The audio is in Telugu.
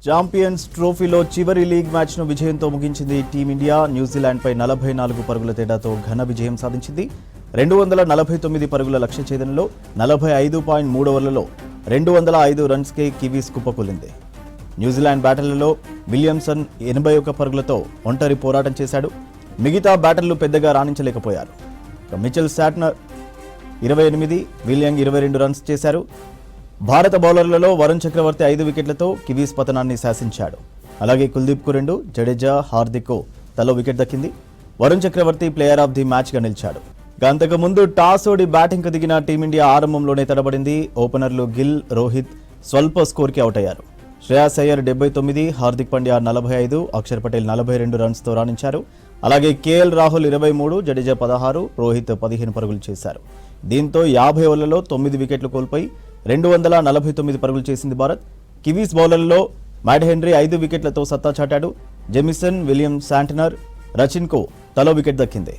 ఛాంపియన్స్ ట్రోఫీలో చివరి లీగ్ మ్యాచ్ను విజయంతో ముగించింది టీమిండియా. న్యూజిలాండ్పై 44 పరుగుల తేడాతో ఘన విజయం సాధించింది. 249 పరుగుల లక్ష్య ఛేదనలో 45.3 ఓవర్లలో 205 రన్స్కే కివీస్ కుప్పకూలింది. న్యూజిలాండ్ బ్యాటర్లలో విలియమ్సన్ 81 పరుగులతో ఒంటరి పోరాటం చేశాడు. మిగతా బ్యాటర్లు పెద్దగా రాణించలేకపోయారు. మిచెల్ శాంట్నర్ 28, విలియం 22 రన్స్ చేశారు. భారత బౌలర్లలో వరుణ్ చక్రవర్తి 5 వికెట్లతో కివీస్ పతనాన్ని శాసించాడు. అలాగే కుల్దీప్కు 2, జడేజా, హార్దిక్కు తలో వికెట్ దక్కింది. వరుణ్ చక్రవర్తి ప్లేయర్ ఆఫ్ ది మ్యాచ్గా నిలిచాడు. అంతకుముందు టాస్ ఓడి బ్యాటింగ్కు దిగిన టీమిండియా ఆరంభంలోనే తడబడింది. ఓపెనర్లు గిల్, రోహిత్ స్వల్ప స్కోర్కి అవుట్ అయ్యారు. శ్రేయాస్ అయ్యర్ 79, హార్దిక్ పాండ్యా 45, అక్షర్ పటేల్ 42 రన్స్తో రాణించారు. అలాగే కేఎల్ రాహుల్ 23, జడేజా 16, రోహిత్ 15 పరుగులు చేశారు. దీంతో 50 ఓవర్లలో 9 వికెట్లు కోల్పోయి 249 పరుగులు చేసింది భారత్. కివీస్ బౌలర్లలో మ్యాట్ హెన్రీ 5 వికెట్లతో సత్తా చాటాడు. జెమిసన్, విలియం శాంట్నర్, రచిన్కు తలో వికెట్ దక్కింది.